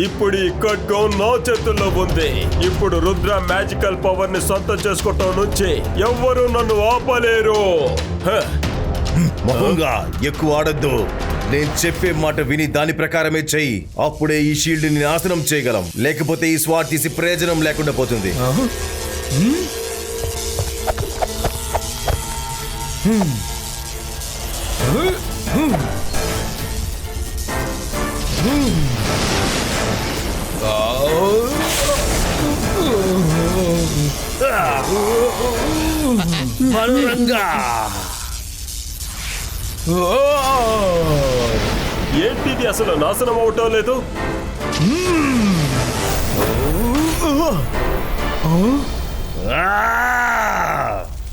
ఇప్పుడు ఈ ఖడ్గం నా చేతుల్లో ఉంది. ఇప్పుడు రుద్ర మ్యాజికల్ పవర్ ని సొంతం చేసుకోవటం నుంచి ఎవ్వరూ నన్ను ఆపలేరు. మహంగా ఎక్కువ ఆడద్దు. నేను చెప్పే మాట విని దాని ప్రకారమే చెయ్యి. అప్పుడే ఈ షీల్డ్ ని నాశనం చేయగలం. లేకపోతే ఈ స్వాట్ తీసి ప్రయోజనం లేకుండా పోతుంది. ఏంటిది అసలు నాశనం అవటం లేదు?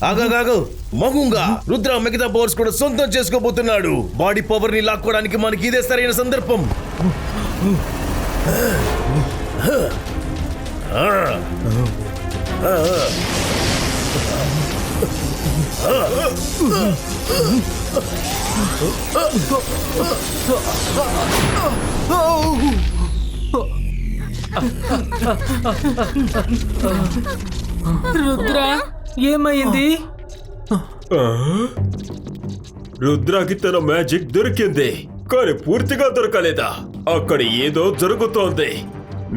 ఆగాగాగు మహుంగా రుద్ర మిగతా పవర్స్ కూడా సొంతం చేసుకోబోతున్నాడు. బాడీ పవర్ ని లాక్కోవడానికి మనకి ఇదే సరైన సందర్భం. రుద్ర ఏమైంది? రుద్రకి తన మ్యాజిక్ దొరికింది, కానీ పూర్తిగా దొరకలేదా? అక్కడ ఏదో జరుగుతోంది.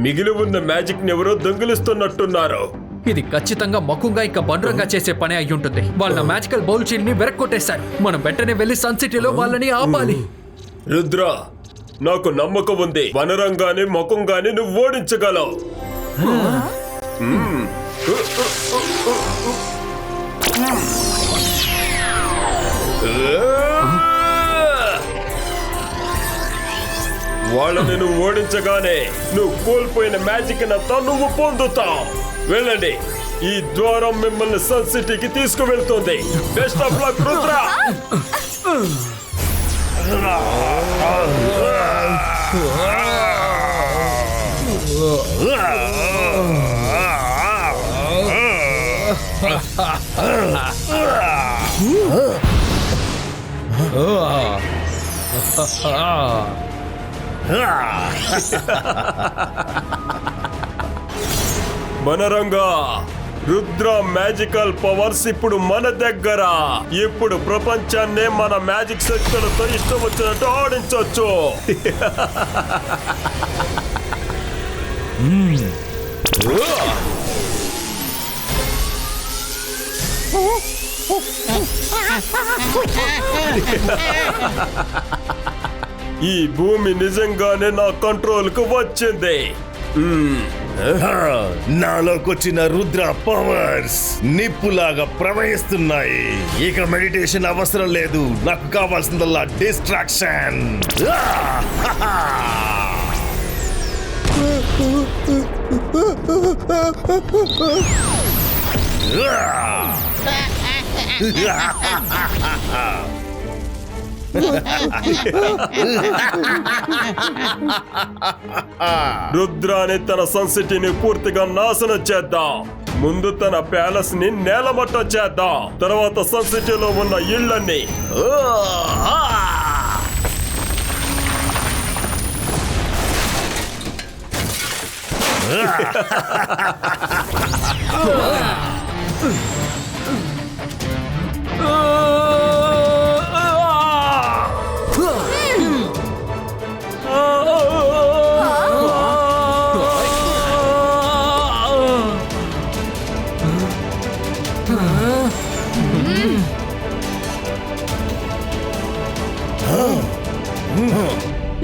మిగిలి ఉన్న మ్యాజిక్ ని ఎవరో దొంగిలిస్తున్నట్టున్నారు. ఇది ఖచ్చితంగా మకుంగా ఇంకా బండ్రంగా చేసే పని అయి ఉంటుంది. వాళ్ళ మ్యాజికల్ బౌల్ షీల్డ్ ని వెరక్కొట్టేశారు. మనం వెంటనే వెళ్లి సన్ సిటీలో వాళ్ళని ఆపాలి. రుద్ర, నాకు నమ్మకం ఉంది. వనరంగాని మకుంగాని నువ్వు ఓడించగలవు. వాళ్ళని నువ్వు ఓడించగానే నువ్వు కోల్పోయిన మ్యాజిక్ అంతా నువ్వు పొందుతావు. వెళ్ళండి, ఈ ద్వారం మిమ్మల్ని సన్ సిటీకి తీసుకువెళ్తుంది. Best of luck Rudra. వనరంగా, రుద్ర మ్యాజికల్ పవర్స్ ఇప్పుడు మన దగ్గర. ఇప్పుడు ప్రపంచాన్నే మన మ్యాజిక్ శక్తులతో ఇష్టం వచ్చినట్టు ఆడించవచ్చు. ఈ భూమి నిజంగానే నా కంట్రోల్ కు వచ్చింది. నాలోకొచ్చిన రుద్ర పవర్స్ నిప్పులాగా ప్రవహిస్తున్నాయి. ఇక మెడిటేషన్ అవసరం లేదు. నాకు కావాల్సిందల్లా డిస్ట్రాక్షన్. రుద్రాని తన సన్ సిటీని పూర్తిగా నాశనం చేద్దాం. ముందు తన ప్యాలెస్ ని నేలమట్టం చేద్దాం. తర్వాత సన్ సిటీలో ఉన్న ఇళ్లన్నీ.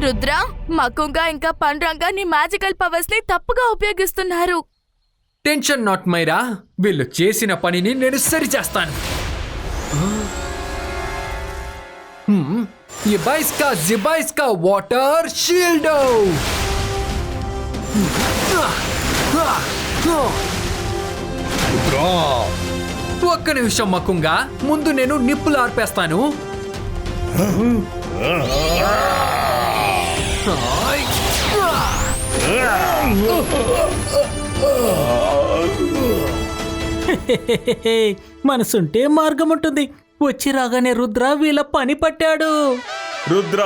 రుద్ర, మకుంగా ఇంకా పండ్రంగా నీ మ్యాజికల్ పవర్స్ ని తప్పుగా ఉపయోగిస్తున్నారు. టెన్షన్ నాట్ మైరా, వీళ్ళు చేసిన పనిని నేను సరి చేస్తాను. ఇబైస్కా జిబైస్కా వాటర్ షీల్డ్. ఒక్క నిమిషం మకుంగా, ముందు నేను నిప్పులు ఆర్పేస్తాను. మనసుంటే మార్గం ఉంటుంది. వచ్చి రాగానే రుద్ర వీళ్ళ పని పట్టాడు. రుద్ర,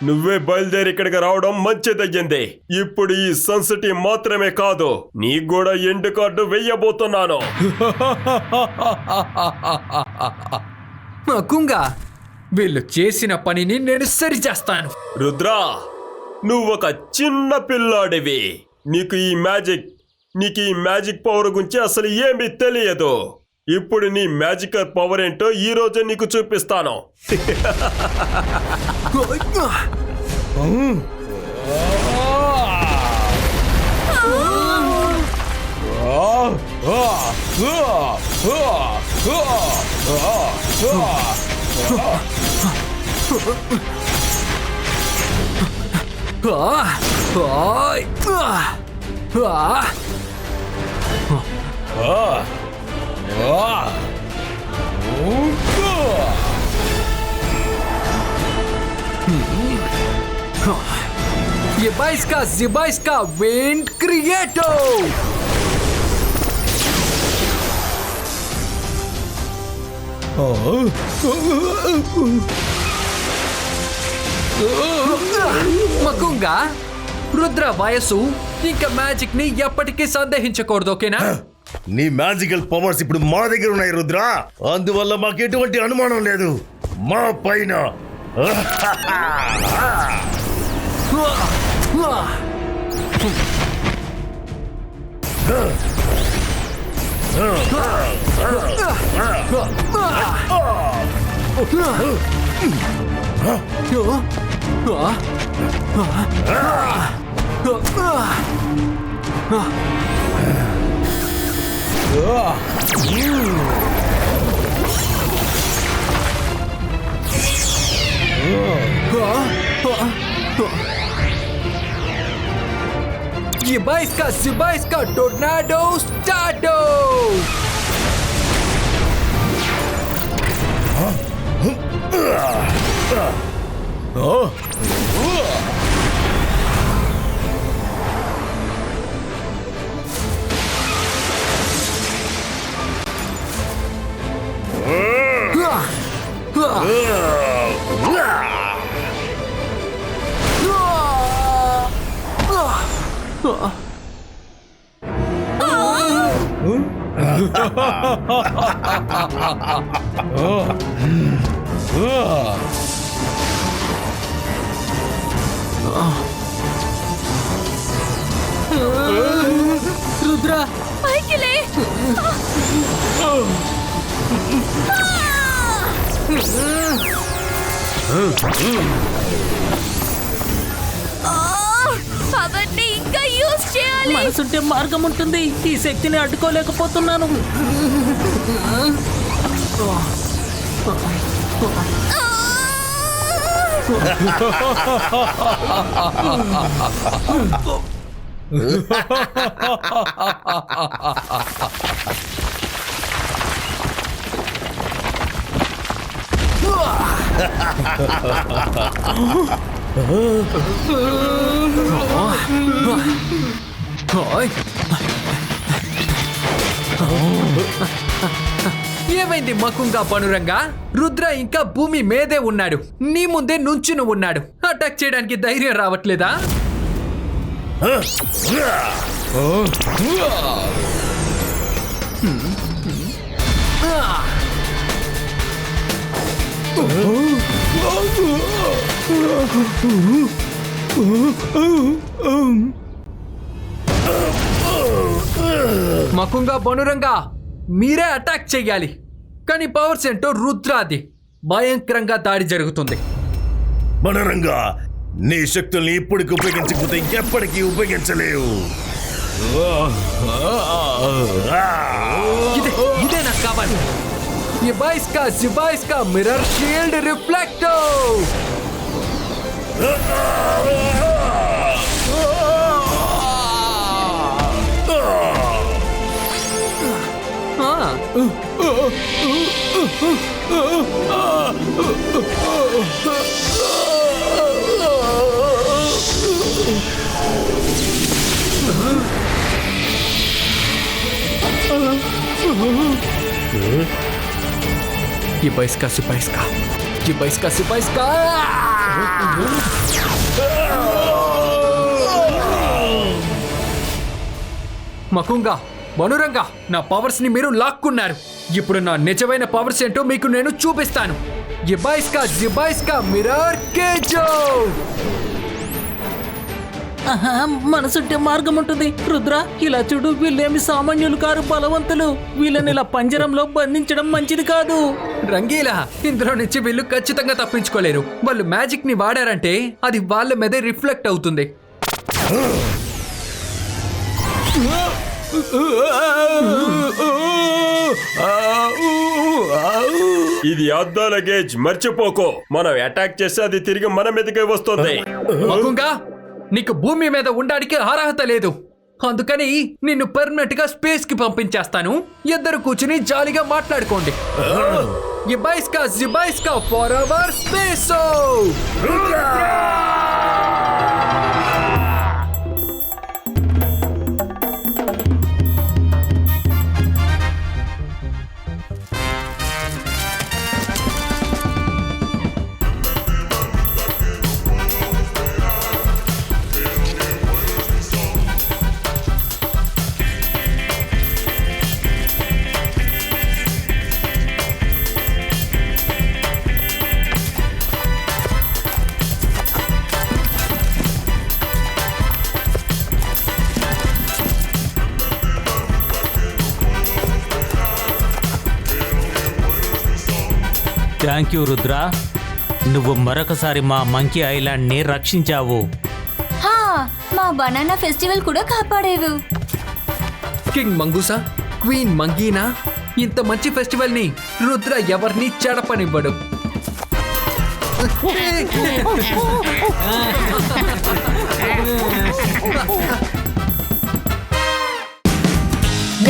నువ్వే బయలుదేరి ఇక్కడికి రావడం మంచిదయ్యింది. ఇప్పుడు ఈ సన్సిటీ మాత్రమే కాదు, నీకు కూడా ఎండు కార్డు వెయ్యబోతున్నాను. మకుంగా, వీళ్ళు చేసిన పనిని నేను సరిచేస్తాను. రుద్ర, నువ్వొక చిన్న పిల్లాడివి. నీకు ఈ మ్యాజిక్ పవర్ గురించి అసలు ఏమీ తెలియదు. ఇప్పుడు నీ మ్యాజికల్ పవర్ ఏంటో ఈ రోజే నీకు చూపిస్తాను. Zibaiska Wind Creator! మకుంగా, రుద్ర వయసు ఇంకా మ్యాజిక్ ని ఎప్పటికీ సందేహించకూడదు, ఓకేనా? నీ మ్యాజికల్ పవర్స్ ఇప్పుడు మా దగ్గర ఉన్నాయి రుద్ర. అందువల్ల మాకు ఎటువంటి అనుమానం లేదు మా పైన. Zibaiska Tornado Stardo! రుద్ర పైకి లే. పవర్ని ఇంకా యూజ్ చేయాలి. మనసుంటే మార్గం ఉంటుంది. ఈ శక్తిని అడ్డుకోలేకపోతున్నాను. ఏమైంది మకుంగా పనురంగా? రుద్ర ఇంకా భూమి మీదే ఉన్నాడు, నీ ముందే నుంచుని ఉన్నాడు. అటాక్ చేయడానికి ధైర్యం రావట్లేదా? మకుంగా బనురంగా, మీరే అటాక్ చెయ్యాలి. కానీ పవర్స్ ఏంటో రుద్రాది. భయంకరంగా దాడి జరుగుతుంది. బనరంగా, నీ శక్తుల్ని ఇప్పటికి ఉపయోగించకపోతే ఇంకెప్పటికీ ఉపయోగించలేవు. ఇదే నాకు కావాలి. Zibaiska Mirror Shield Reflector! Jibaiska, Sibaiska. Jibaiska, Sibaiska. మకుంగా, బనురంగా, నా పవర్స్ ని మీరు లాక్కున్నారు. ఇప్పుడు నా నిజమైన పవర్స్ ఏంటో మీకు నేను చూపిస్తాను. జిబైస్కా, జిబైస్కా, మిరర్ కేజో. ఆహా, మనసుంటే మార్గం ఉంటుంది. రుద్ర, ఇలా చూడు, వీళ్ళేమి సామాన్యులు కారు, బలవంతులు. వీళ్ళని ఇలా పంజరంలో బంధించడం మంచిది కాదు. రంగీలా, ఇందులో నుంచి వీళ్ళు ఖచ్చితంగా తప్పించుకోలేరు. వాళ్ళు మ్యాజిక్ ని వాడారంటే అది వాళ్ళ మీదే రిఫ్లెక్ట్ అవుతుంది. ఇది అద్దాల గేజ్, మర్చిపోకో. మనం అటాక్ చేస్తే అది తిరిగి మన మీదకే వస్తుంది. మకుంగా, నీకు భూమి మీద ఉండడానికి అర్హత లేదు. అందుకని నిన్ను పర్మనెంట్ గా స్పేస్ కి పంపించేస్తాను. ఇద్దరు కూర్చుని జాలీగా మాట్లాడుకోండి. జిబైస్కా, జిబైస్కా, for our space. Thank you Rudra, నువ్వు మరొకసారి మా మంకీ ఐలాండ్ ని రక్షించావు. హా, మా బనానా ఫెస్టివల్ కూడా కాపాడేవు. కింగ్ మంగూసా, క్వీన్ మంగీనా, ఇంత మంచి ఫెస్టివల్ ని రుద్ర ఎవరిని చెడపనివ్వడు.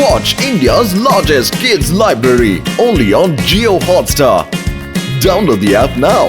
Watch India's largest kids library only on Jio Hotstar. Download the app now.